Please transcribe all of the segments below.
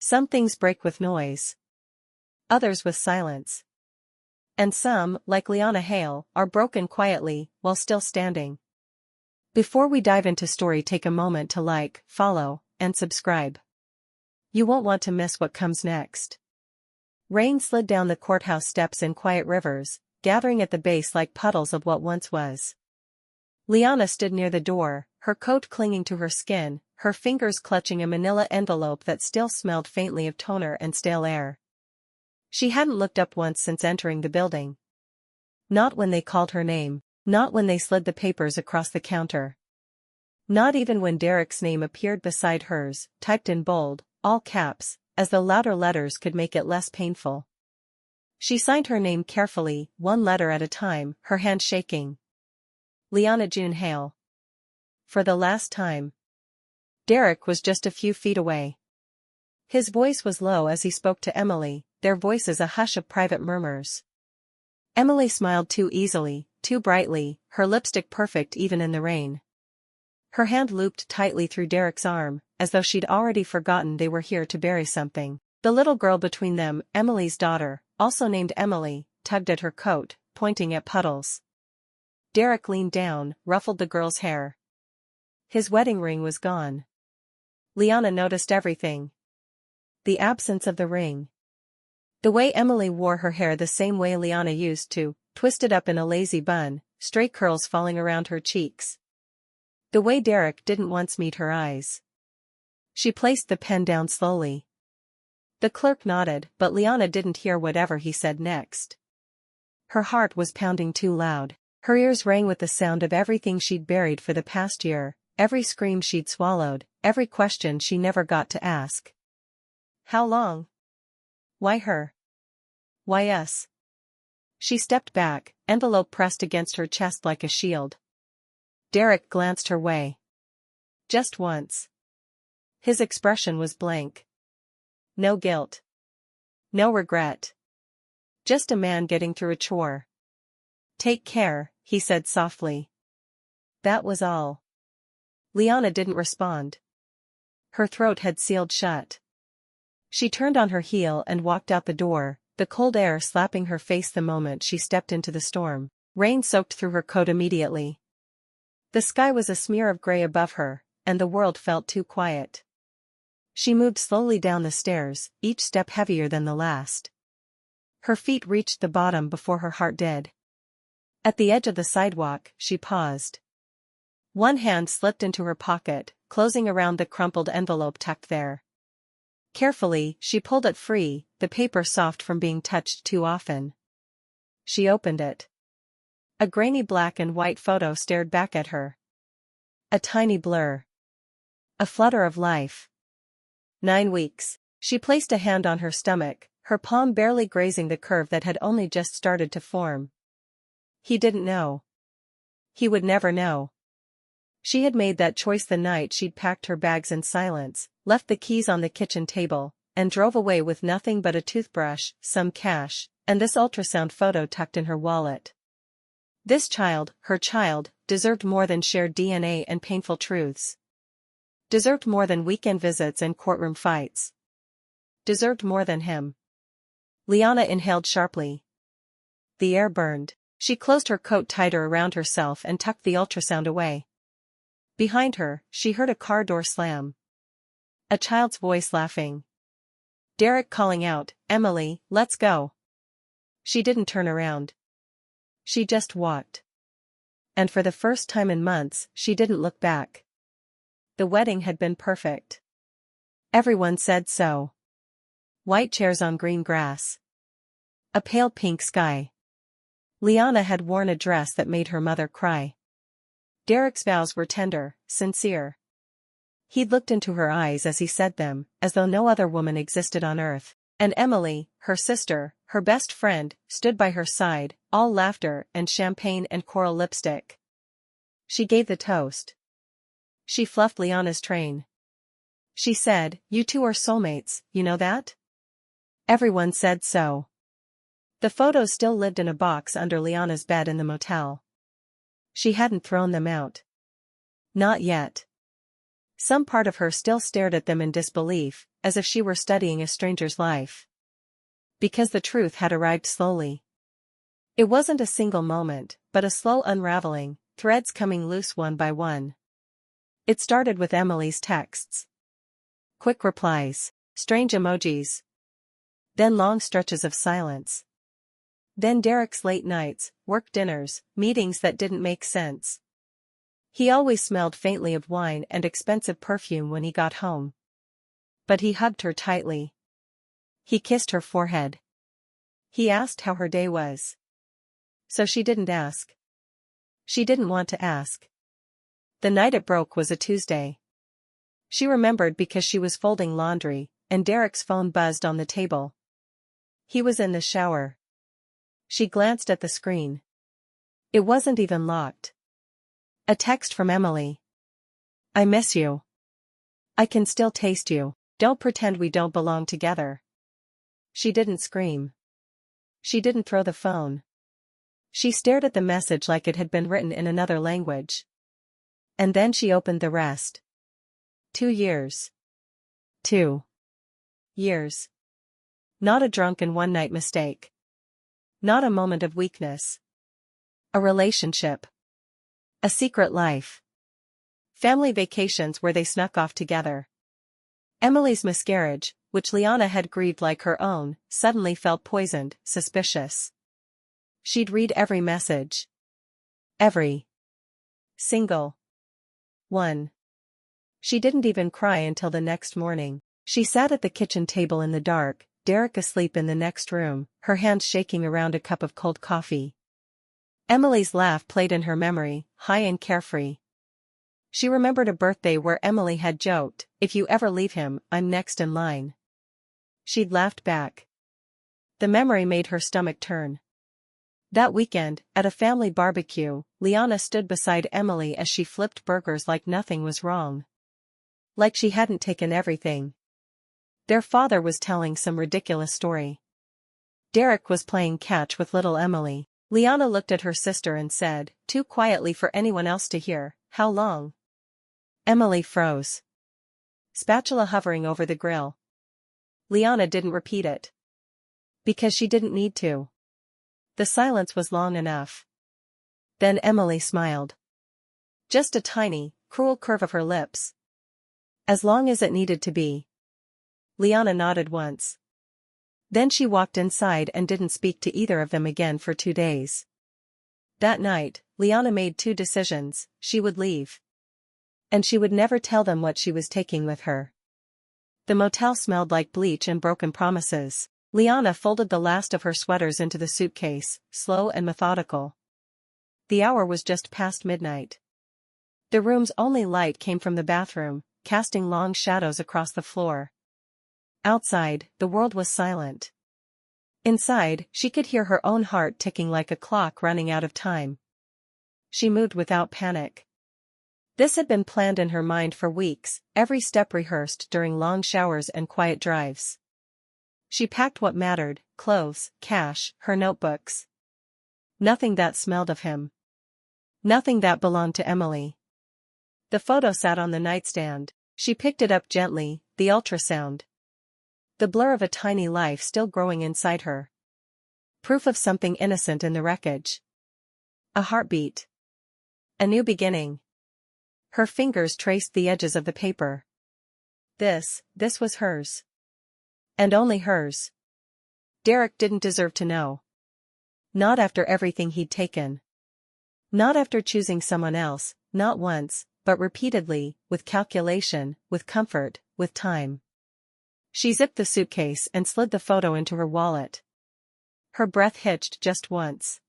Some things break with noise. Others with silence. And some, like Liana Hale, are broken quietly, while still standing. Before we dive into story, take a moment to like, follow, and subscribe. You won't want to miss what comes next. Rain slid down the courthouse steps in quiet rivers, gathering at the base like puddles of what once was. Liana stood near the door, her coat clinging to her skin, her fingers clutching a manila envelope that still smelled faintly of toner and stale air. She hadn't looked up once since entering the building. Not when they called her name, not when they slid the papers across the counter. Not even when Derek's name appeared beside hers, typed in bold, all caps, as though louder letters could make it less painful. She signed her name carefully, one letter at a time, her hand shaking. Liana June Hale. For the last time. Derek was just a few feet away. His voice was low as he spoke to Emily, their voices a hush of private murmurs. Emily smiled too easily, too brightly, her lipstick perfect even in the rain. Her hand looped tightly through Derek's arm, as though she'd already forgotten they were here to bury something. The little girl between them, Emily's daughter, also named Emily, tugged at her coat, pointing at puddles. Derek leaned down, ruffled the girl's hair. His wedding ring was gone. Liana noticed everything. The absence of the ring. The way Emily wore her hair the same way Liana used to, twisted up in a lazy bun, stray curls falling around her cheeks. The way Derek didn't once meet her eyes. She placed the pen down slowly. The clerk nodded, but Liana didn't hear whatever he said next. Her heart was pounding too loud. Her ears rang with the sound of everything she'd buried for the past year, every scream she'd swallowed, every question she never got to ask. How long? Why her? Why us? She stepped back, envelope pressed against her chest like a shield. Derek glanced her way. Just once. His expression was blank. No guilt. No regret. Just a man getting through a chore. Take care, he said softly. That was all. Liana didn't respond. Her throat had sealed shut. She turned on her heel and walked out the door, the cold air slapping her face the moment she stepped into the storm. Rain soaked through her coat immediately. The sky was a smear of gray above her, and the world felt too quiet. She moved slowly down the stairs, each step heavier than the last. Her feet reached the bottom before her heart did. At the edge of the sidewalk, she paused. One hand slipped into her pocket, closing around the crumpled envelope tucked there. Carefully, she pulled it free, the paper soft from being touched too often. She opened it. A grainy black and white photo stared back at her. A tiny blur. A flutter of life. 9 weeks. She placed a hand on her stomach, her palm barely grazing the curve that had only just started to form. He didn't know. He would never know. She had made that choice the night she'd packed her bags in silence, left the keys on the kitchen table, and drove away with nothing but a toothbrush, some cash, and this ultrasound photo tucked in her wallet. This child, her child, deserved more than shared DNA and painful truths. Deserved more than weekend visits and courtroom fights. Deserved more than him. Liana inhaled sharply. The air burned. She closed her coat tighter around herself and tucked the ultrasound away. Behind her, she heard a car door slam. A child's voice laughing. Derek calling out, "Emily, let's go." She didn't turn around. She just walked. And for the first time in months, she didn't look back. The wedding had been perfect. Everyone said so. White chairs on green grass. A pale pink sky. Liana had worn a dress that made her mother cry. Derek's vows were tender, sincere. He'd looked into her eyes as he said them, as though no other woman existed on earth. And Emily, her sister, her best friend, stood by her side, all laughter and champagne and coral lipstick. She gave the toast. She fluffed Liana's train. She said, "You two are soulmates, you know that?" Everyone said so. The photos still lived in a box under Liana's bed in the motel. She hadn't thrown them out. Not yet. Some part of her still stared at them in disbelief, as if she were studying a stranger's life. Because the truth had arrived slowly. It wasn't a single moment, but a slow unraveling, threads coming loose one by one. It started with Emily's texts. Quick replies, strange emojis. Then long stretches of silence. Then Derek's late nights, work dinners, meetings that didn't make sense. He always smelled faintly of wine and expensive perfume when he got home. But he hugged her tightly. He kissed her forehead. He asked how her day was. So she didn't ask. She didn't want to ask. The night it broke was a Tuesday. She remembered because she was folding laundry, and Derek's phone buzzed on the table. He was in the shower. She glanced at the screen. It wasn't even locked. A text from Emily. I miss you. I can still taste you. Don't pretend we don't belong together. She didn't scream. She didn't throw the phone. She stared at the message like it had been written in another language. And then she opened the rest. 2 years. 2 years. Not a drunken one-night mistake. Not a moment of weakness. A relationship. A secret life. Family vacations where they snuck off together. Emily's miscarriage, which Liana had grieved like her own, suddenly felt poisoned, suspicious. She'd read every message. Every single one. She didn't even cry until the next morning. She sat at the kitchen table in the dark, Derek asleep in the next room, her hands shaking around a cup of cold coffee. Emily's laugh played in her memory, high and carefree. She remembered a birthday where Emily had joked, "If you ever leave him, I'm next in line." She'd laughed back. The memory made her stomach turn. That weekend, at a family barbecue, Liana stood beside Emily as she flipped burgers like nothing was wrong. Like she hadn't taken everything. Their father was telling some ridiculous story. Derek was playing catch with little Emily. Liana looked at her sister and said, too quietly for anyone else to hear, "How long?" Emily froze. Spatula hovering over the grill. Liana didn't repeat it. Because she didn't need to. The silence was long enough. Then Emily smiled. Just a tiny, cruel curve of her lips. As long as it needed to be. Liana nodded once. Then she walked inside and didn't speak to either of them again for 2 days. That night, Liana made 2 decisions: she would leave. And she would never tell them what she was taking with her. The motel smelled like bleach and broken promises. Liana folded the last of her sweaters into the suitcase, slow and methodical. The hour was just past midnight. The room's only light came from the bathroom, casting long shadows across the floor. Outside, the world was silent. Inside, she could hear her own heart ticking like a clock running out of time. She moved without panic. This had been planned in her mind for weeks, every step rehearsed during long showers and quiet drives. She packed what mattered: clothes, cash, her notebooks. Nothing that smelled of him. Nothing that belonged to Emily. The photo sat on the nightstand. She picked it up gently, the ultrasound. The blur of a tiny life still growing inside her. Proof of something innocent in the wreckage. A heartbeat. A new beginning. Her fingers traced the edges of the paper. This was hers. And only hers. Derek didn't deserve to know. Not after everything he'd taken. Not after choosing someone else, not once, but repeatedly, with calculation, with comfort, with time. She zipped the suitcase and slid the photo into her wallet. Her breath hitched just once.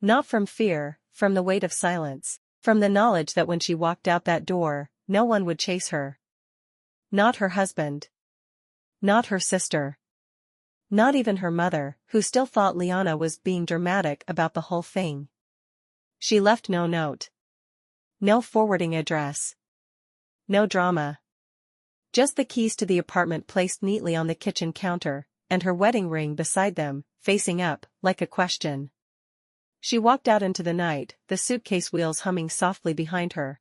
Not from fear, from the weight of silence, from the knowledge that when she walked out that door, no one would chase her. Not her husband. Not her sister. Not even her mother, who still thought Liana was being dramatic about the whole thing. She left no note. No forwarding address. No drama. Just the keys to the apartment placed neatly on the kitchen counter, and her wedding ring beside them, facing up, like a question. She walked out into the night, the suitcase wheels humming softly behind her.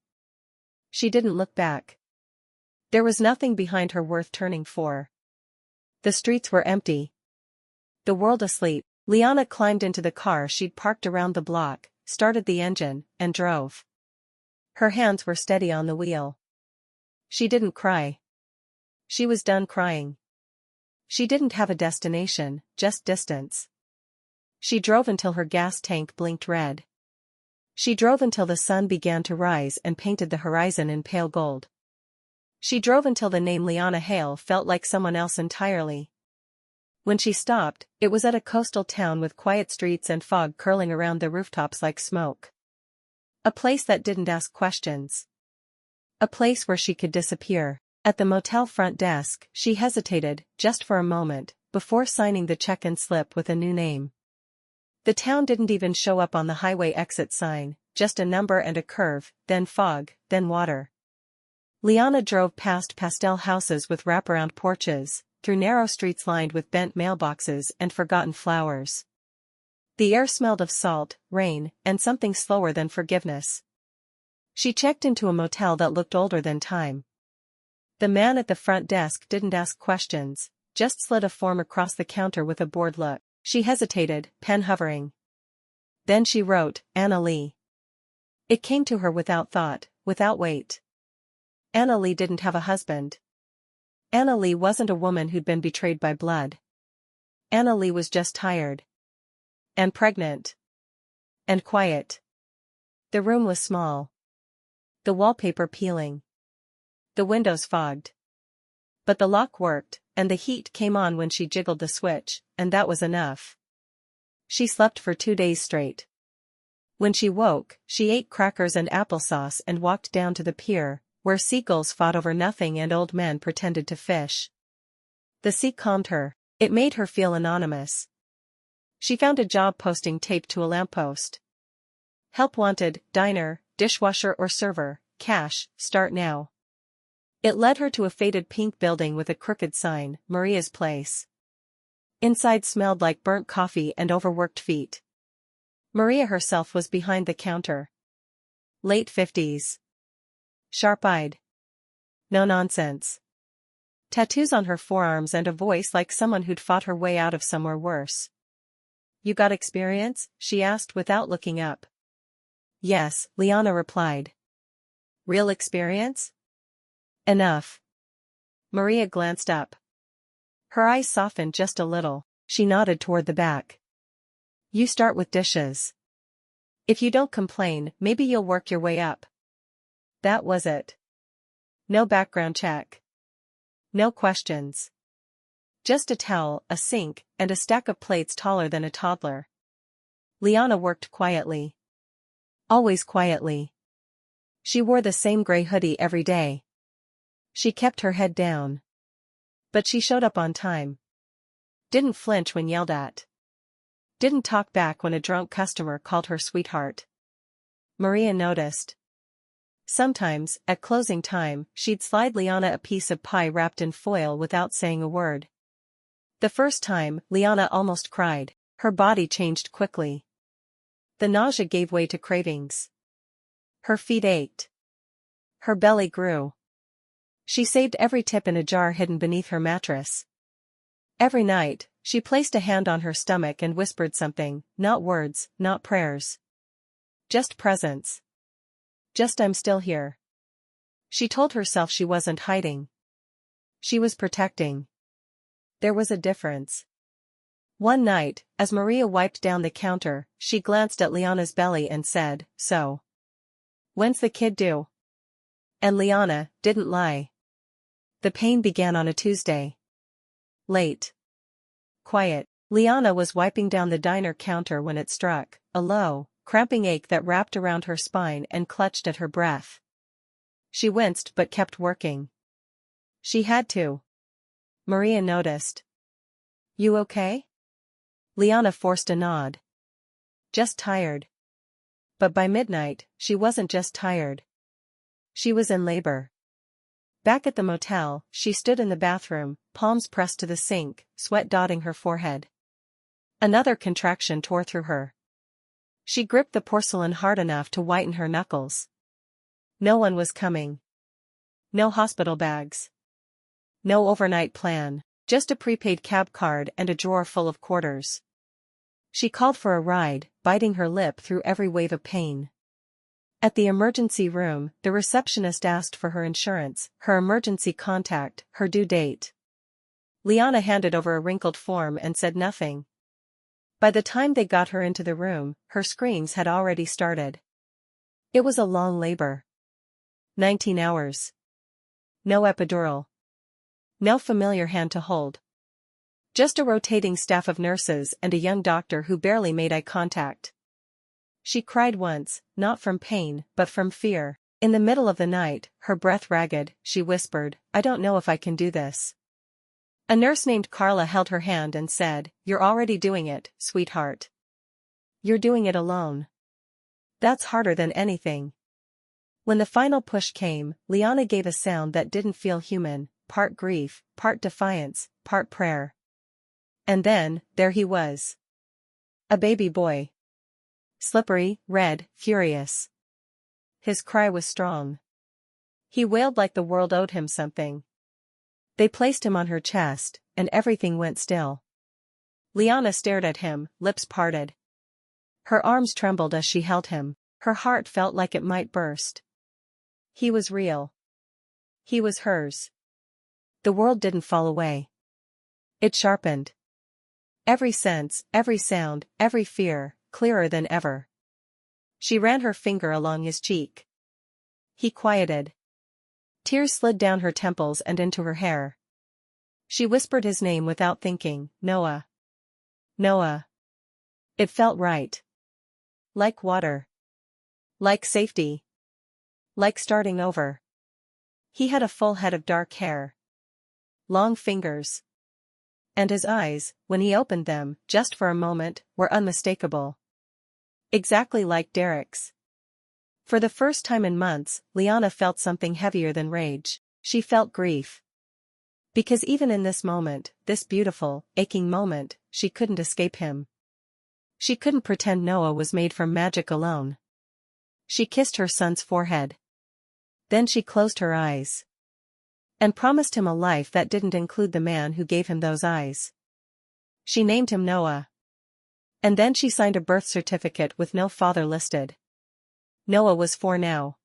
She didn't look back. There was nothing behind her worth turning for. The streets were empty. The world asleep. Liana climbed into the car she'd parked around the block, started the engine, and drove. Her hands were steady on the wheel. She didn't cry. She was done crying. She didn't have a destination, just distance. She drove until her gas tank blinked red. She drove until the sun began to rise and painted the horizon in pale gold. She drove until the name Liana Hale felt like someone else entirely. When she stopped, it was at a coastal town with quiet streets and fog curling around the rooftops like smoke. A place that didn't ask questions. A place where she could disappear. At the motel front desk, she hesitated, just for a moment, before signing the check-in slip with a new name. The town didn't even show up on the highway exit sign, just a number and a curve, then fog, then water. Liana drove past pastel houses with wraparound porches, through narrow streets lined with bent mailboxes and forgotten flowers. The air smelled of salt, rain, and something slower than forgiveness. She checked into a motel that looked older than time. The man at the front desk didn't ask questions, just slid a form across the counter with a bored look. She hesitated, pen hovering. Then she wrote, Anna Lee. It came to her without thought, without weight. Anna Lee didn't have a husband. Anna Lee wasn't a woman who'd been betrayed by blood. Anna Lee was just tired. And pregnant. And quiet. The room was small. The wallpaper peeling. The windows fogged. But the lock worked, and the heat came on when she jiggled the switch, and that was enough. She slept for 2 days straight. When she woke, she ate crackers and applesauce and walked down to the pier, where seagulls fought over nothing and old men pretended to fish. The sea calmed her. It made her feel anonymous. She found a job posting taped to a lamppost. Help wanted, diner, dishwasher or server, cash, start now. It led her to a faded pink building with a crooked sign, Maria's Place. Inside smelled like burnt coffee and overworked feet. Maria herself was behind the counter. Late 50s. Sharp-eyed. No nonsense. Tattoos on her forearms and a voice like someone who'd fought her way out of somewhere worse. You got experience? She asked without looking up. Yes, Liana replied. Real experience? Enough. Maria glanced up. Her eyes softened just a little. She nodded toward the back. You start with dishes. If you don't complain, maybe you'll work your way up. That was it. No background check. No questions. Just a towel, a sink, and a stack of plates taller than a toddler. Liana worked quietly. Always quietly. She wore the same gray hoodie every day. She kept her head down. But she showed up on time. Didn't flinch when yelled at. Didn't talk back when a drunk customer called her sweetheart. Maria noticed. Sometimes, at closing time, she'd slide Liana a piece of pie wrapped in foil without saying a word. The first time, Liana almost cried. Her body changed quickly. The nausea gave way to cravings. Her feet ached. Her belly grew. She saved every tip in a jar hidden beneath her mattress. Every night, she placed a hand on her stomach and whispered something, not words, not prayers. Just presence. Just I'm still here. She told herself she wasn't hiding. She was protecting. There was a difference. One night, as Maria wiped down the counter, she glanced at Liana's belly and said, So. When's the kid due? And Liana didn't lie. The pain began on a Tuesday. Late. Quiet. Liana was wiping down the diner counter when it struck, a low, cramping ache that wrapped around her spine and clutched at her breath. She winced but kept working. She had to. Maria noticed. You okay? Liana forced a nod. Just tired. But by midnight, she wasn't just tired. She was in labor. Back at the motel, she stood in the bathroom, palms pressed to the sink, sweat dotting her forehead. Another contraction tore through her. She gripped the porcelain hard enough to whiten her knuckles. No one was coming. No hospital bags. No overnight plan, just a prepaid cab card and a drawer full of quarters. She called for a ride, biting her lip through every wave of pain. At the emergency room, the receptionist asked for her insurance, her emergency contact, her due date. Liana handed over a wrinkled form and said nothing. By the time they got her into the room, her screams had already started. It was a long labor. 19 hours. No epidural. No familiar hand to hold. Just a rotating staff of nurses and a young doctor who barely made eye contact. She cried once, not from pain, but from fear. In the middle of the night, her breath ragged, she whispered, "I don't know if I can do this." A nurse named Carla held her hand and said, "You're already doing it, sweetheart. You're doing it alone. That's harder than anything." When the final push came, Liana gave a sound that didn't feel human, part grief, part defiance, part prayer. And then, there he was. A baby boy. Slippery, red, furious. His cry was strong. He wailed like the world owed him something. They placed him on her chest, and everything went still. Liana stared at him, lips parted. Her arms trembled as she held him, her heart felt like it might burst. He was real. He was hers. The world didn't fall away. It sharpened. Every sense, every sound, every fear, clearer than ever. She ran her finger along his cheek. He quieted. Tears slid down her temples and into her hair. She whispered his name without thinking, "Noah. Noah." It felt right. Like water. Like safety. Like starting over. He had a full head of dark hair. Long fingers. And his eyes, when he opened them, just for a moment, were unmistakable. Exactly like Derek's. For the first time in months, Liana felt something heavier than rage. She felt grief. Because even in this moment, this beautiful, aching moment, she couldn't escape him. She couldn't pretend Noah was made from magic alone. She kissed her son's forehead. Then she closed her eyes. And promised him a life that didn't include the man who gave him those eyes. She named him Noah. And then she signed a birth certificate with no father listed. Noah was 4 now.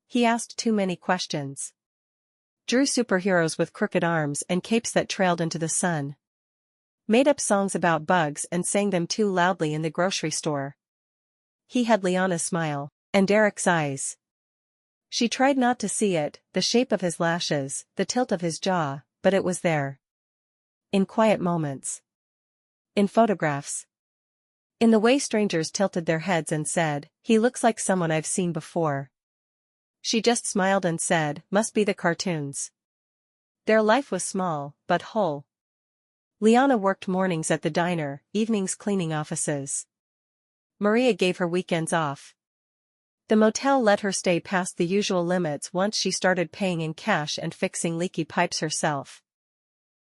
He asked too many questions. Drew superheroes with crooked arms and capes that trailed into the sun. Made up songs about bugs and sang them too loudly in the grocery store. He had Liana's smile, and Derek's eyes. She tried not to see it, the shape of his lashes, the tilt of his jaw, but it was there. In quiet moments. In photographs. In the way strangers tilted their heads and said, "He looks like someone I've seen before." She just smiled and said, "Must be the cartoons." Their life was small, but whole. Liana worked mornings at the diner, evenings cleaning offices. Maria gave her weekends off. The motel let her stay past the usual limits once she started paying in cash and fixing leaky pipes herself.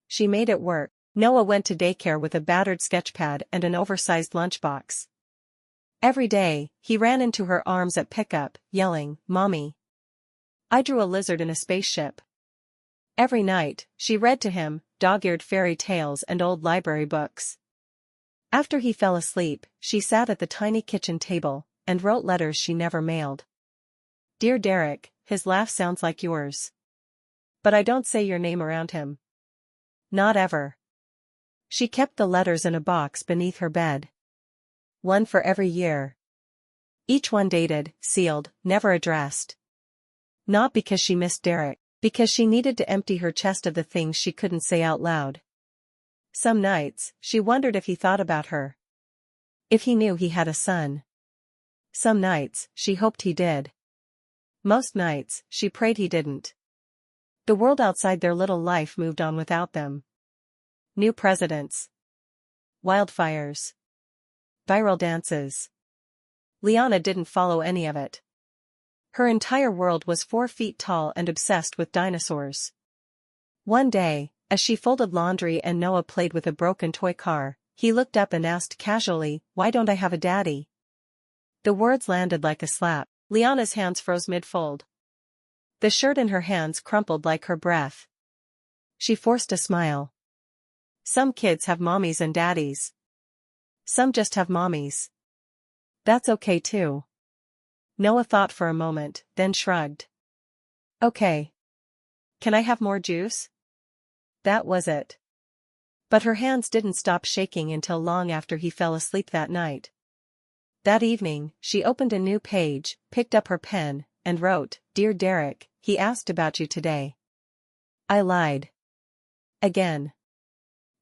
She made it work. Noah went to daycare with a battered sketchpad and an oversized lunchbox. Every day, he ran into her arms at pickup, yelling, "Mommy. I drew a lizard in a spaceship." Every night, she read to him, dog-eared fairy tales and old library books. After he fell asleep, she sat at the tiny kitchen table, and wrote letters she never mailed. "Dear Derek, his laugh sounds like yours. But I don't say your name around him. Not ever." She kept the letters in a box beneath her bed. One for every year. Each one dated, sealed, never addressed. Not because she missed Derek, because she needed to empty her chest of the things she couldn't say out loud. Some nights, she wondered if he thought about her. If he knew he had a son. Some nights, she hoped he did. Most nights, she prayed he didn't. The world outside their little life moved on without them. New presidents. Wildfires. Viral dances. Liana didn't follow any of it. Her entire world was 4 feet tall and obsessed with dinosaurs. One day, as she folded laundry and Noah played with a broken toy car, he looked up and asked casually, "Why don't I have a daddy?" The words landed like a slap. Liana's hands froze mid-fold. The shirt in her hands crumpled like her breath. She forced a smile. Some kids have mommies and daddies. Some just have mommies. That's okay too. Noah thought for a moment, then shrugged. Okay. Can I have more juice? That was it. But her hands didn't stop shaking until long after he fell asleep that night. That evening, she opened a new page, picked up her pen, and wrote, "Dear Derek, he asked about you today." I lied. Again.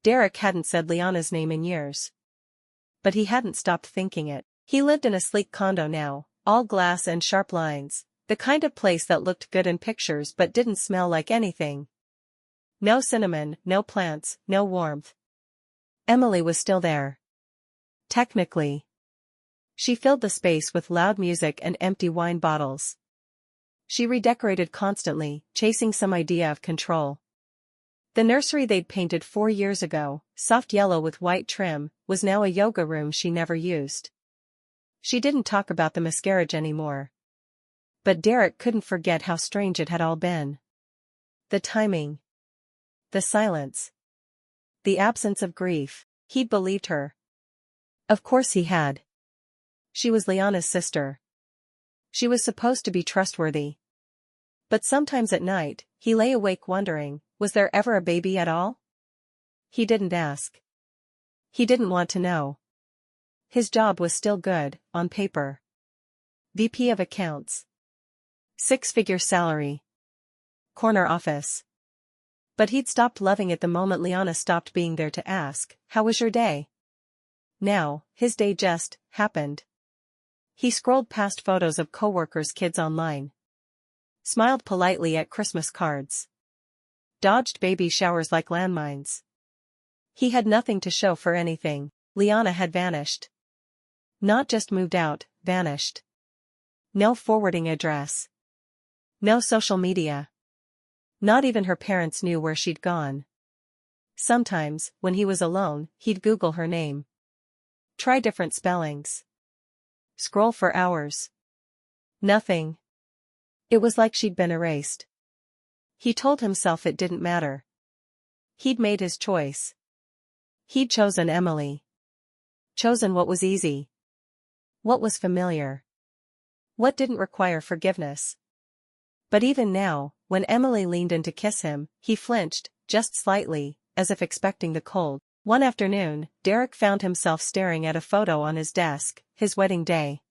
Derek hadn't said Liana's name in years. But he hadn't stopped thinking it. He lived in a sleek condo now, all glass and sharp lines, the kind of place that looked good in pictures but didn't smell like anything. No cinnamon, no plants, no warmth. Emily was still there. Technically. She filled the space with loud music and empty wine bottles. She redecorated constantly, chasing some idea of control. The nursery they'd painted 4 years ago, soft yellow with white trim, was now a yoga room she never used. She didn't talk about the miscarriage anymore. But Derek couldn't forget how strange it had all been. The timing. The silence. The absence of grief. He'd believed her. Of course he had. She was Liana's sister. She was supposed to be trustworthy. But sometimes at night, he lay awake wondering, was there ever a baby at all? He didn't ask. He didn't want to know. His job was still good, on paper. VP of Accounts. 6-figure salary. Corner office. But he'd stopped loving it the moment Liana stopped being there to ask, "How was your day?" Now, his day just happened. He scrolled past photos of coworkers' kids online. Smiled politely at Christmas cards. Dodged baby showers like landmines. He had nothing to show for anything. Liana had vanished. Not just moved out, vanished. No forwarding address. No social media. Not even her parents knew where she'd gone. Sometimes, when he was alone, he'd Google her name. Try different spellings. Scroll for hours. Nothing. It was like she'd been erased. He told himself it didn't matter. He'd made his choice. He'd chosen Emily. Chosen what was easy. What was familiar. What didn't require forgiveness. But even now, when Emily leaned in to kiss him, he flinched, just slightly, as if expecting the cold. One afternoon, Derek found himself staring at a photo on his desk, his wedding day.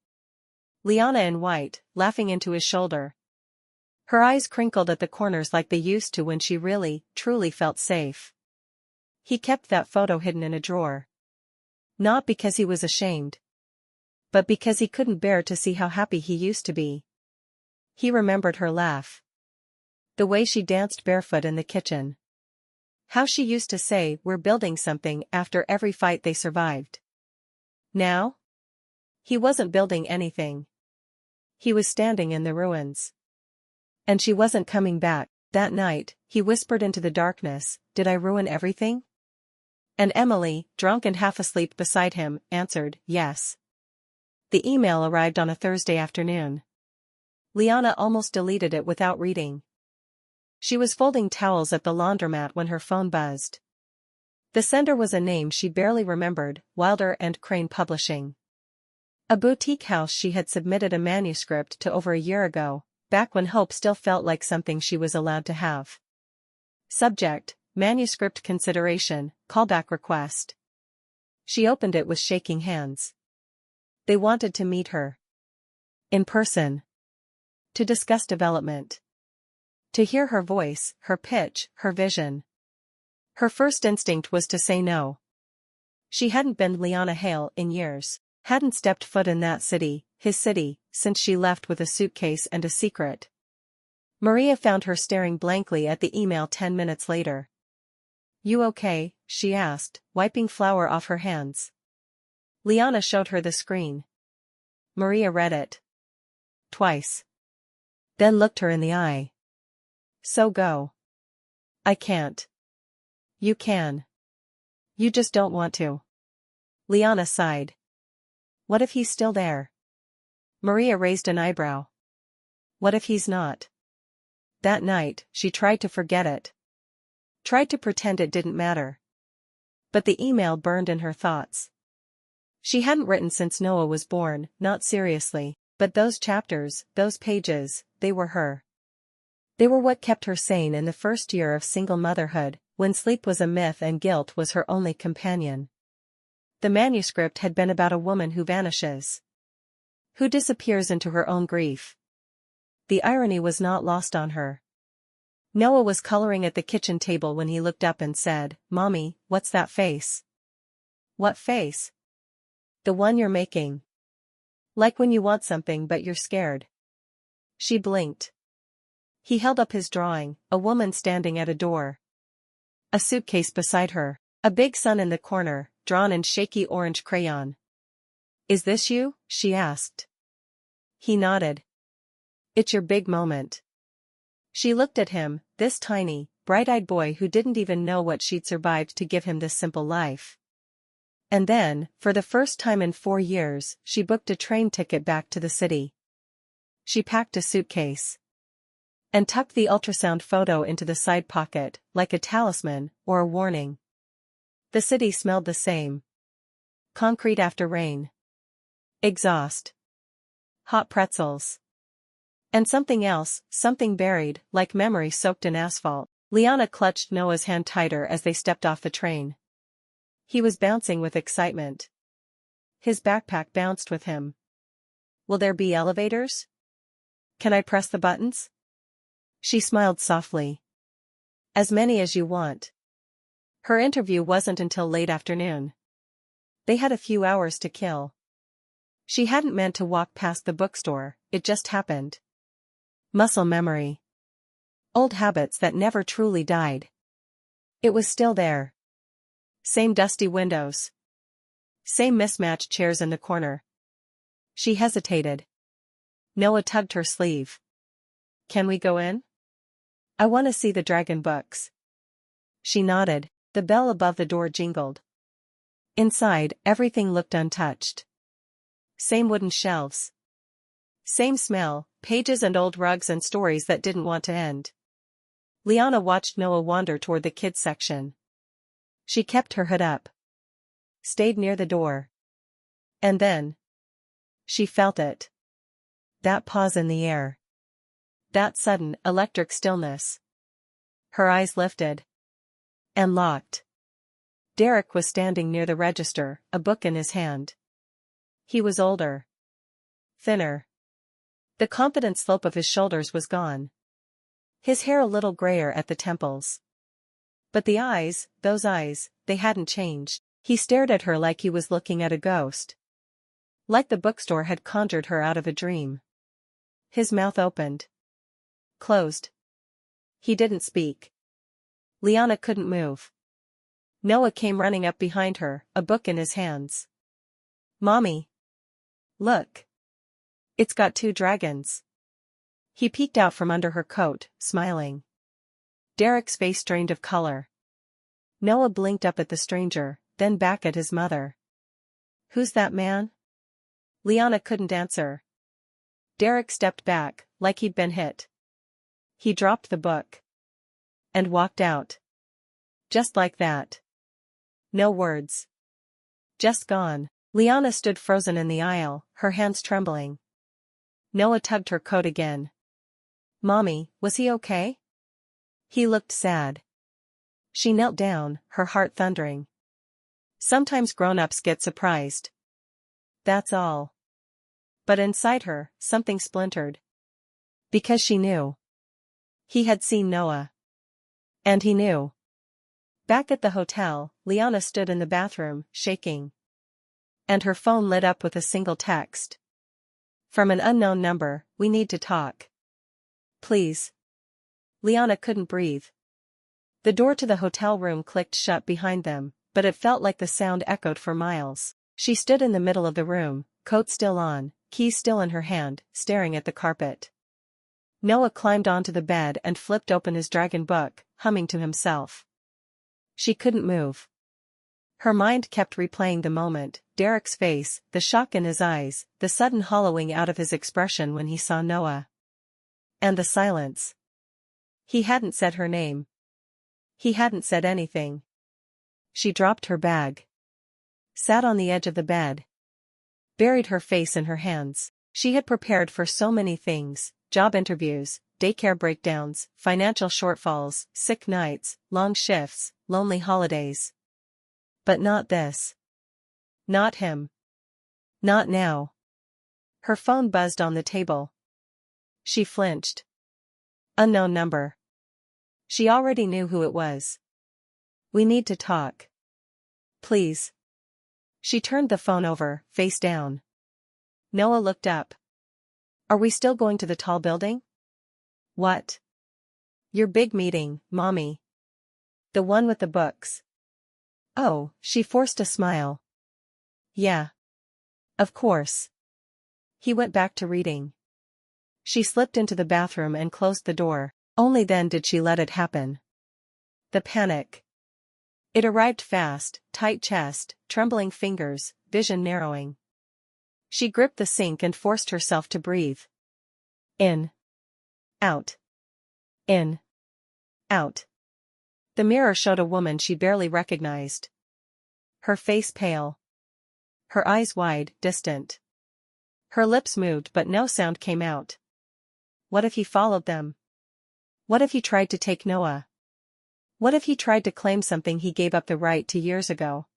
Liana in white, laughing into his shoulder. Her eyes crinkled at the corners like they used to when she really, truly felt safe. He kept that photo hidden in a drawer. Not because he was ashamed. But because he couldn't bear to see how happy he used to be. He remembered her laugh. The way she danced barefoot in the kitchen. How she used to say, "We're building something," after every fight they survived. Now? He wasn't building anything. He was standing in the ruins. And she wasn't coming back. That night, he whispered into the darkness, "Did I ruin everything?" And Emily, drunk and half asleep beside him, answered, "Yes." The email arrived on a Thursday afternoon. Liana almost deleted it without reading. She was folding towels at the laundromat when her phone buzzed. The sender was a name she barely remembered, Wilder and Crane Publishing. A boutique house she had submitted a manuscript to over a year ago, back when hope still felt like something she was allowed to have. Subject, manuscript consideration, callback request. She opened it with shaking hands. They wanted to meet her. In person. To discuss development. To hear her voice, her pitch, her vision. Her first instinct was to say no. She hadn't been Liana Hale in years, hadn't stepped foot in that city, his city, since she left with a suitcase and a secret. Maria found her staring blankly at the email 10 minutes later. "You okay?" she asked, wiping flour off her hands. Liana showed her the screen. Maria read it. Twice. Then looked her in the eye. "So go." "I can't." "You can. You just don't want to." Liana sighed. "What if he's still there?" Maria raised an eyebrow. "What if he's not?" That night, she tried to forget it. Tried to pretend it didn't matter. But the email burned in her thoughts. She hadn't written since Noah was born, not seriously, but those chapters, those pages, they were her. They were what kept her sane in the first year of single motherhood, when sleep was a myth and guilt was her only companion. The manuscript had been about a woman who vanishes. Who disappears into her own grief. The irony was not lost on her. Noah was coloring at the kitchen table when he looked up and said, "Mommy, what's that face?" "What face?" "The one you're making. Like when you want something but you're scared." She blinked. He held up his drawing, a woman standing at a door. A suitcase beside her. A big sun in the corner, drawn in shaky orange crayon. "Is this you?" she asked. He nodded. "It's your big moment." She looked at him, this tiny, bright-eyed boy who didn't even know what she'd survived to give him this simple life. And then, for the first time in 4 years, she booked a train ticket back to the city. She packed a suitcase. And tucked the ultrasound photo into the side pocket, like a talisman, or a warning. The city smelled the same. Concrete after rain. Exhaust. Hot pretzels. And something else, something buried, like memory soaked in asphalt. Liana clutched Noah's hand tighter as they stepped off the train. He was bouncing with excitement. His backpack bounced with him. "Will there be elevators? Can I press the buttons?" She smiled softly. "As many as you want." Her interview wasn't until late afternoon. They had a few hours to kill. She hadn't meant to walk past the bookstore, it just happened. Muscle memory. Old habits that never truly died. It was still there. Same dusty windows. Same mismatched chairs in the corner. She hesitated. Noah tugged her sleeve. "Can we go in? I want to see the dragon books." She nodded. The bell above the door jingled. Inside, everything looked untouched. Same wooden shelves. Same smell, pages and old rugs and stories that didn't want to end. Liana watched Noah wander toward the kids section. She kept her hood up. Stayed near the door. And then. She felt it. That pause in the air. That sudden, electric stillness. Her eyes lifted. And locked. Derek was standing near the register, a book in his hand. He was older. Thinner. The confident slope of his shoulders was gone. His hair a little grayer at the temples. But the eyes, those eyes, they hadn't changed. He stared at her like he was looking at a ghost. Like the bookstore had conjured her out of a dream. His mouth opened. Closed. He didn't speak. Liana couldn't move. Noah came running up behind her, a book in his hands. "Mommy. Look. It's got 2 dragons." He peeked out from under her coat, smiling. Derek's face drained of color. Noah blinked up at the stranger, then back at his mother. "Who's that man?" Liana couldn't answer. Derek stepped back, like he'd been hit. He dropped the book. And walked out. Just like that. No words. Just gone. Liana stood frozen in the aisle, her hands trembling. Noah tugged her coat again. "Mommy, was he okay?" He looked sad. She knelt down, her heart thundering. Sometimes grown-ups get surprised. That's all. But inside her, something splintered. Because she knew. He had seen Noah. And he knew. Back at the hotel, Liana stood in the bathroom, shaking. And her phone lit up with a single text. From an unknown number, "We need to talk. Please." Liana couldn't breathe. The door to the hotel room clicked shut behind them, but it felt like the sound echoed for miles. She stood in the middle of the room, coat still on, keys still in her hand, staring at the carpet. Noah climbed onto the bed and flipped open his dragon book, humming to himself. She couldn't move. Her mind kept replaying the moment, Derek's face, the shock in his eyes, the sudden hollowing out of his expression when he saw Noah. And the silence. He hadn't said her name. He hadn't said anything. She dropped her bag. Sat on the edge of the bed. Buried her face in her hands. She had prepared for so many things: job interviews, daycare breakdowns, financial shortfalls, sick nights, long shifts, lonely holidays. But not this. Not him. Not now. Her phone buzzed on the table. She flinched. Unknown number. She already knew who it was. We need to talk. Please. She turned the phone over, face down. Noah looked up. Are we still going to the tall building? What? Your big meeting, Mommy. The one with the books. Oh, she forced a smile. Yeah. Of course. He went back to reading. She slipped into the bathroom and closed the door. Only then did she let it happen. The panic. It arrived fast: tight chest, trembling fingers, vision narrowing. She gripped the sink and forced herself to breathe. In. Out. In. Out. The mirror showed a woman she barely recognized. Her face pale. Her eyes wide, distant. Her lips moved but no sound came out. What if he followed them? What if he tried to take Noah? What if he tried to claim something he gave up the right to years ago?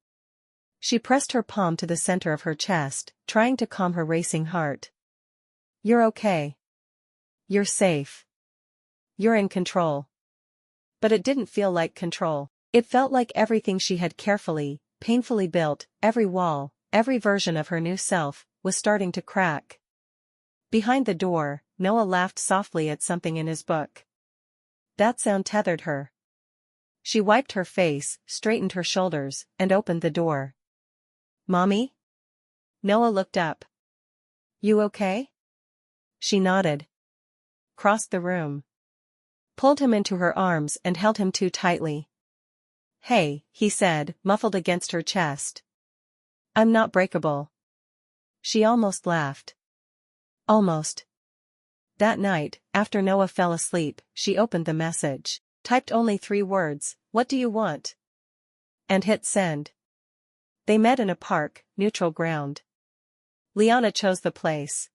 She pressed her palm to the center of her chest, trying to calm her racing heart. You're okay. You're safe. You're in control. But it didn't feel like control. It felt like everything she had carefully, painfully built, every wall, every version of her new self, was starting to crack. Behind the door, Noah laughed softly at something in his book. That sound tethered her. She wiped her face, straightened her shoulders, and opened the door. Mommy? Noah looked up. You okay? She nodded. Crossed the room. Pulled him into her arms and held him too tightly. Hey, he said, muffled against her chest. I'm not breakable. She almost laughed. Almost. That night, after Noah fell asleep, she opened the message, typed only 3 words, "What do you want?" and hit send. They met in a park, neutral ground. Liana chose the place.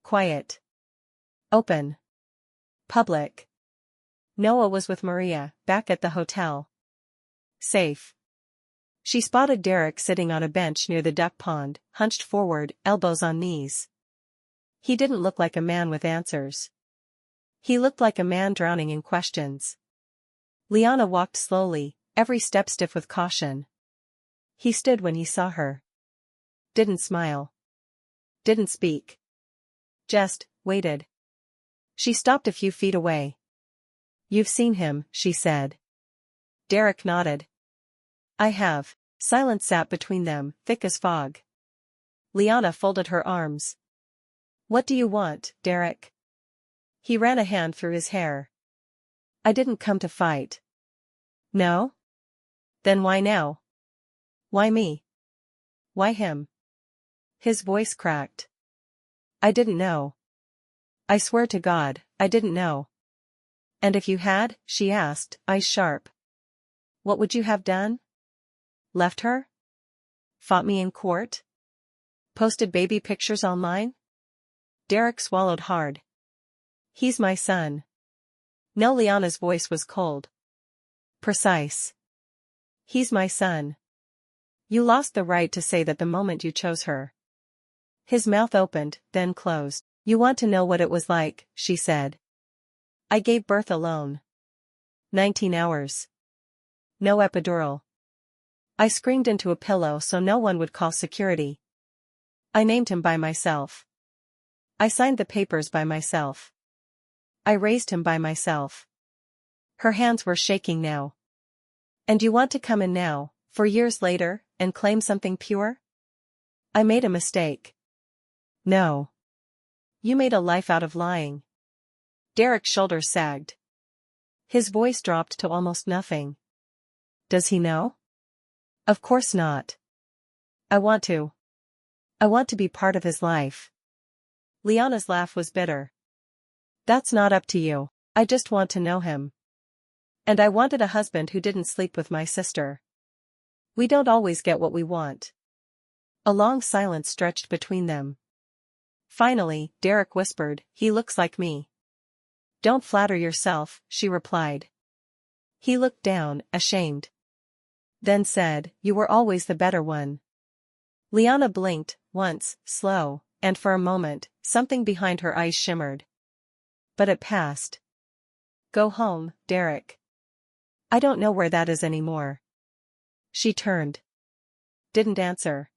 Quiet. Open. Public. Noah was with Maria, back at the hotel. Safe. She spotted Derek sitting on a bench near the duck pond, hunched forward, elbows on knees. He didn't look like a man with answers. He looked like a man drowning in questions. Liana walked slowly, every step stiff with caution. He stood when he saw her. Didn't smile. Didn't speak. Just waited. She stopped a few feet away. You've seen him, she said. Derek nodded. I have. Silence sat between them, thick as fog. Liana folded her arms. What do you want, Derek? He ran a hand through his hair. I didn't come to fight. No? Then why now? Why me? Why him? His voice cracked. I didn't know. I swear to God, I didn't know. And if you had, she asked, eyes sharp. What would you have done? Left her? Fought me in court? Posted baby pictures online? Derek swallowed hard. He's my son. No, Liana's voice was cold. Precise. He's my son. You lost the right to say that the moment you chose her. His mouth opened, then closed. You want to know what it was like, she said. I gave birth alone. 19 hours. No epidural. I screamed into a pillow so no one would call security. I named him by myself. I signed the papers by myself. I raised him by myself. Her hands were shaking now. And you want to come in now, 4 years later, and claim something pure? I made a mistake. No. You made a life out of lying. Derek's shoulders sagged. His voice dropped to almost nothing. Does he know? Of course not. I want to. I want to be part of his life. Liana's laugh was bitter. That's not up to you. I just want to know him. And I wanted a husband who didn't sleep with my sister. We don't always get what we want. A long silence stretched between them. Finally, Derek whispered, "He looks like me." "Don't flatter yourself," she replied. He looked down, ashamed. Then said, "You were always the better one." Liana blinked, once, slow, and for a moment, something behind her eyes shimmered. But it passed. "Go home, Derek. I don't know where that is anymore." She turned. Didn't answer.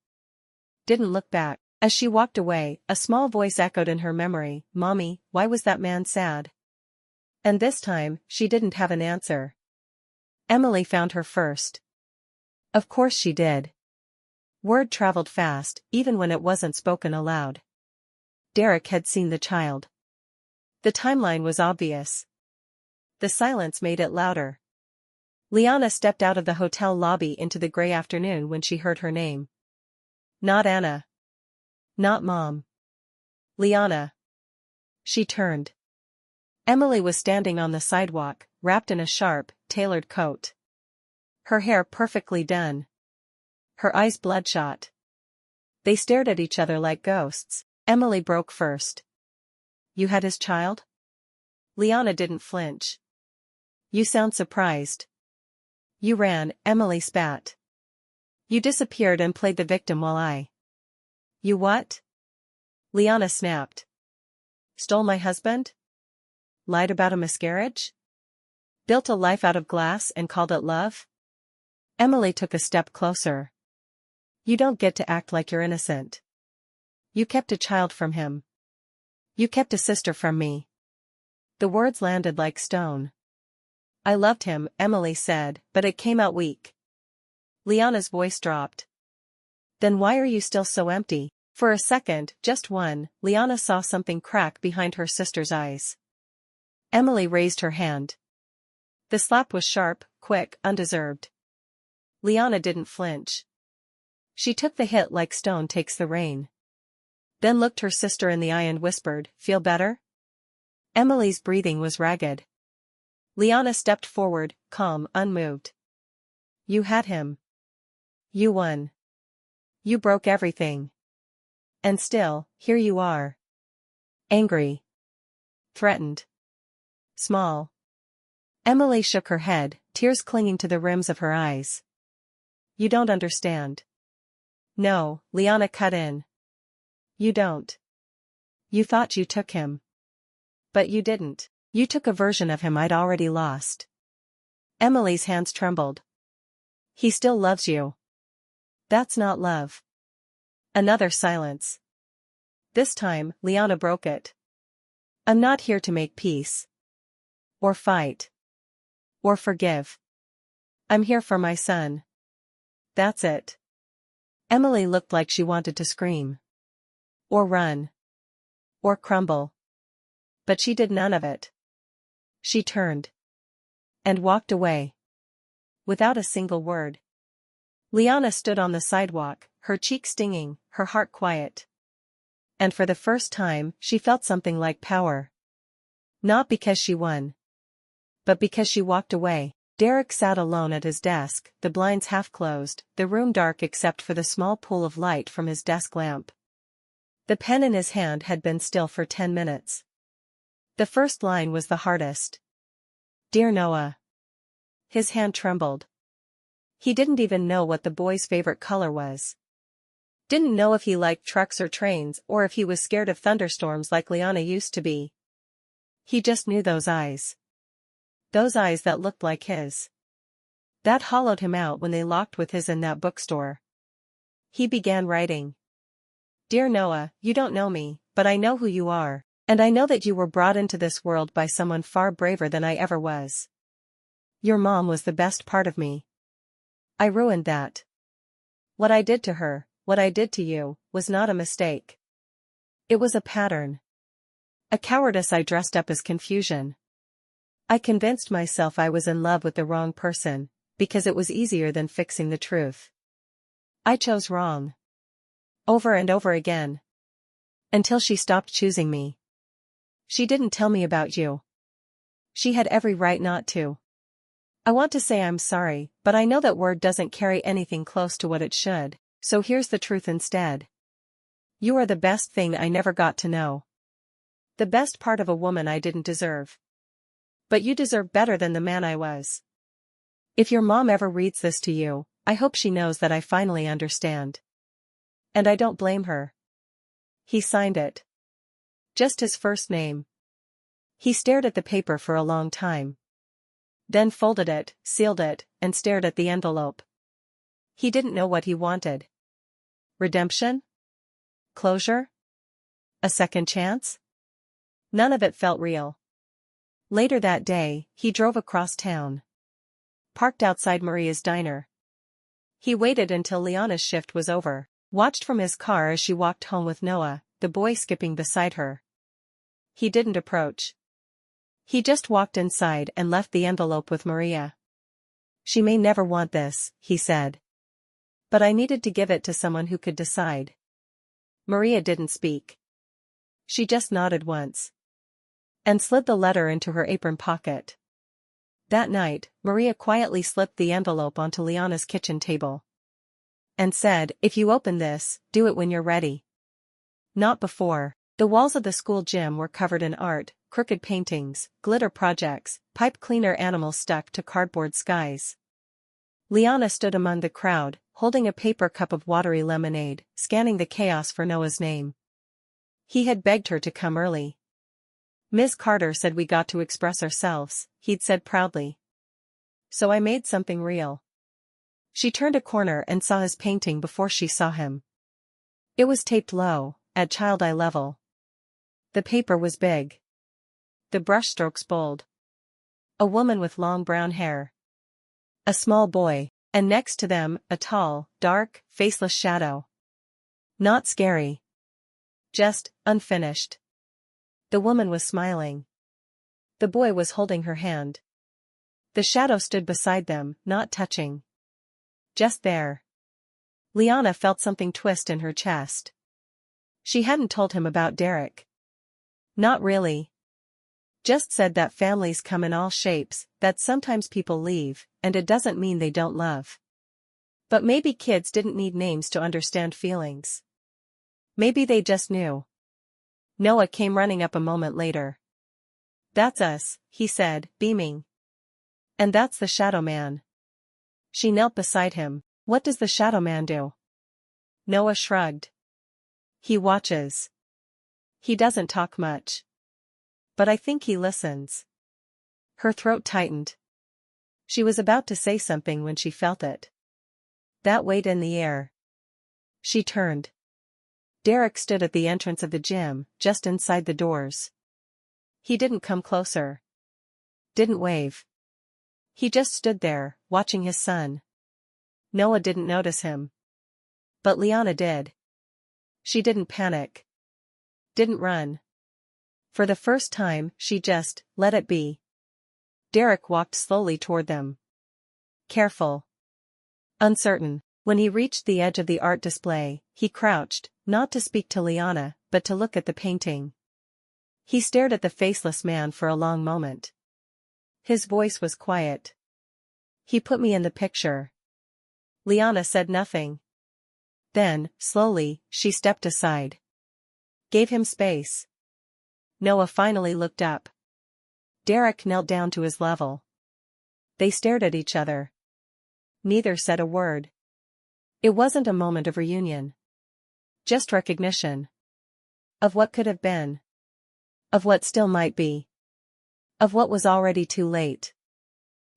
Didn't look back. As she walked away, a small voice echoed in her memory, "Mommy, why was that man sad?" And this time, she didn't have an answer. Emily found her first. Of course she did. Word traveled fast, even when it wasn't spoken aloud. Derek had seen the child. The timeline was obvious. The silence made it louder. Liana stepped out of the hotel lobby into the gray afternoon when she heard her name. Not Anna. Not Mom. Liana. She turned. Emily was standing on the sidewalk, wrapped in a sharp, tailored coat. Her hair perfectly done. Her eyes bloodshot. They stared at each other like ghosts. Emily broke first. "You had his child?" Liana didn't flinch. "You sound surprised." "You ran," Emily spat. "You disappeared and played the victim while I—" "You what?" Liana snapped. "Stole my husband? Lied about a miscarriage? Built a life out of glass and called it love?" Emily took a step closer. "You don't get to act like you're innocent. You kept a child from him. You kept a sister from me." The words landed like stone. "I loved him," Emily said, "but it came out weak." Liana's voice dropped. "Then why are you still so empty?" For a second, just one, Liana saw something crack behind her sister's eyes. Emily raised her hand. The slap was sharp, quick, undeserved. Liana didn't flinch. She took the hit like stone takes the rain. Then looked her sister in the eye and whispered, "Feel better?" Emily's breathing was ragged. Liana stepped forward, calm, unmoved. "You had him. You won. You broke everything. And still, here you are. Angry. Threatened. Small." Emily shook her head, tears clinging to the rims of her eyes. "You don't understand." "No," Liana cut in. "You don't. You thought you took him. But you didn't. You took a version of him I'd already lost." Emily's hands trembled. "He still loves you." "That's not love." Another silence. This time, Liana broke it. "I'm not here to make peace. Or fight. Or forgive. I'm here for my son. That's it." Emily looked like she wanted to scream. Or run. Or crumble. But she did none of it. She turned. And walked away. Without a single word. Liana stood on the sidewalk, her cheek stinging, her heart quiet. And for the first time, she felt something like power. Not because she won. But because she walked away. Derek sat alone at his desk, the blinds half closed, the room dark except for the small pool of light from his desk lamp. The pen in his hand had been still for 10 minutes. The first line was the hardest. "Dear Noah." His hand trembled. He didn't even know what the boy's favorite color was. Didn't know if he liked trucks or trains or if he was scared of thunderstorms like Liana used to be. He just knew those eyes. Those eyes that looked like his. That hollowed him out when they locked with his in that bookstore. He began writing. "Dear Noah, you don't know me, but I know who you are, and I know that you were brought into this world by someone far braver than I ever was. Your mom was the best part of me. I ruined that. What I did to her, what I did to you, was not a mistake. It was a pattern. A cowardice I dressed up as confusion. I convinced myself I was in love with the wrong person, because it was easier than fixing the truth. I chose wrong. Over and over again. Until she stopped choosing me. She didn't tell me about you. She had every right not to. I want to say I'm sorry, but I know that word doesn't carry anything close to what it should, so here's the truth instead. You are the best thing I never got to know. The best part of a woman I didn't deserve. But you deserve better than the man I was. If your mom ever reads this to you, I hope she knows that I finally understand. And I don't blame her. He signed it. Just his first name. He stared at the paper for a long time. Then folded it, sealed it, and stared at the envelope. He didn't know what he wanted. Redemption? Closure? A second chance? None of it felt real. Later that day, he drove across town. Parked outside Maria's diner. He waited until Liana's shift was over, watched from his car as she walked home with Noah, the boy skipping beside her. He didn't approach. He just walked inside and left the envelope with Maria. She may never want this, he said. But I needed to give it to someone who could decide. Maria didn't speak. She just nodded once. And slid the letter into her apron pocket. That night, Maria quietly slipped the envelope onto Liana's kitchen table. And said, if you open this, do it when you're ready. Not before. The walls of the school gym were covered in art, crooked paintings, glitter projects, pipe cleaner animals stuck to cardboard skies. Liana stood among the crowd, holding a paper cup of watery lemonade, scanning the chaos for Noah's name. He had begged her to come early. Ms. Carter said we got to express ourselves, he'd said proudly. So I made something real. She turned a corner and saw his painting before she saw him. It was taped low, at child eye level. The paper was big. The brushstrokes bold. A woman with long brown hair. A small boy, and next to them, a tall, dark, faceless shadow. Not scary. Just, unfinished. The woman was smiling. The boy was holding her hand. The shadow stood beside them, not touching. Just there. Liana felt something twist in her chest. She hadn't told him about Derek. Not really. Just said that families come in all shapes, that sometimes people leave, and it doesn't mean they don't love. But maybe kids didn't need names to understand feelings. Maybe they just knew. Noah came running up a moment later. That's us, he said, beaming. And that's the Shadow Man. She knelt beside him. What does the Shadow Man do? Noah shrugged. He watches. He doesn't talk much. But I think he listens. Her throat tightened. She was about to say something when she felt it. That weight in the air. She turned. Derek stood at the entrance of the gym, just inside the doors. He didn't come closer. Didn't wave. He just stood there, watching his son. Noah didn't notice him. But Liana did. She didn't panic. Didn't run. For the first time, she just let it be. Derek walked slowly toward them. Careful. Uncertain. When he reached the edge of the art display, he crouched, not to speak to Liana, but to look at the painting. He stared at the faceless man for a long moment. His voice was quiet. He put me in the picture. Liana said nothing. Then, slowly, she stepped aside. Gave him space. Noah finally looked up. Derek knelt down to his level. They stared at each other. Neither said a word. It wasn't a moment of reunion. Just recognition. Of what could have been. Of what still might be. Of what was already too late.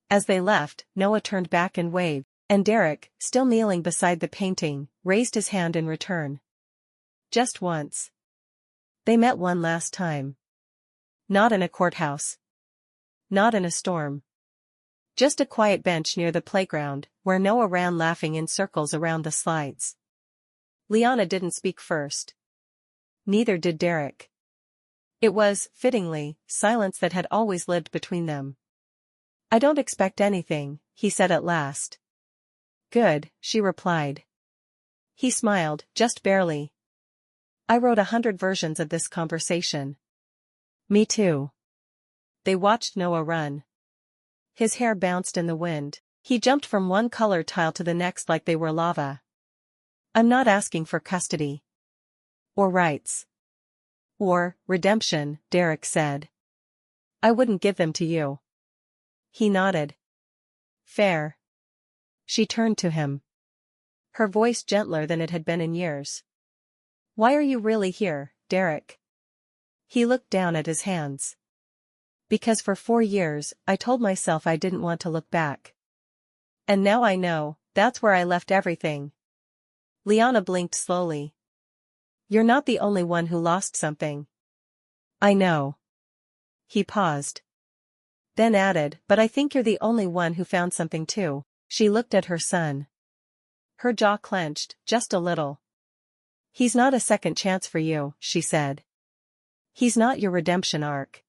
As they left, Noah turned back and waved, and Derek, still kneeling beside the painting, raised his hand in return. Just once. They met one last time. Not in a courthouse. Not in a storm. Just a quiet bench near the playground, where Noah ran laughing in circles around the slides. Liana didn't speak first. Neither did Derek. It was, fittingly, silence that had always lived between them. I don't expect anything, he said at last. Good, she replied. He smiled, just barely. I wrote 100 versions of this conversation. Me too. they watched Noah run. His hair bounced in the wind. He jumped from one colored tile to the next like they were lava. I'm not asking for custody. Or rights. Or redemption, Derek said. I wouldn't give them to you. He nodded. Fair. She turned to him. Her voice gentler than it had been in years. Why are you really here, Derek? He looked down at his hands. Because for 4 years, I told myself I didn't want to look back. And now I know, that's where I left everything. Liana blinked slowly. You're not the only one who lost something. I know. He paused. Then added, but I think you're the only one who found something too. She looked at her son. Her jaw clenched, just a little. He's not a second chance for you, she said. He's not your redemption arc.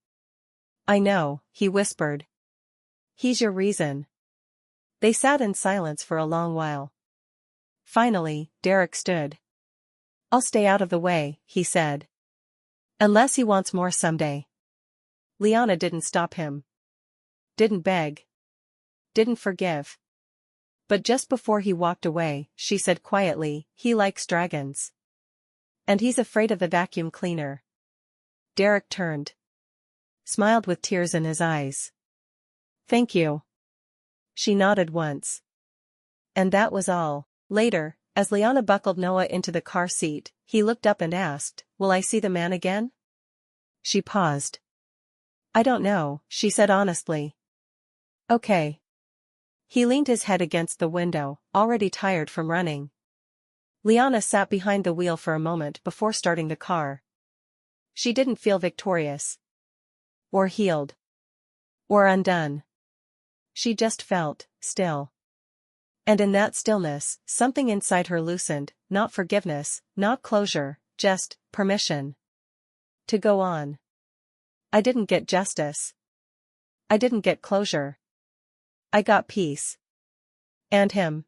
I know, he whispered. He's your reason. They sat in silence for a long while. Finally, Derek stood. I'll stay out of the way, he said. Unless he wants more someday. Liana didn't stop him. Didn't beg. Didn't forgive. But just before he walked away, she said quietly, he likes dragons. And he's afraid of the vacuum cleaner. Derek turned. Smiled with tears in his eyes. Thank you. She nodded once. And that was all. Later, as Liana buckled Noah into the car seat, he looked up and asked, will I see the man again? She paused. I don't know, she said honestly. Okay. He leaned his head against the window, already tired from running. Liana sat behind the wheel for a moment before starting the car. She didn't feel victorious. Or healed. Or undone. She just felt, still. And in that stillness, something inside her loosened, not forgiveness, not closure, just permission. To go on. I didn't get justice. I didn't get closure. I got peace. And him.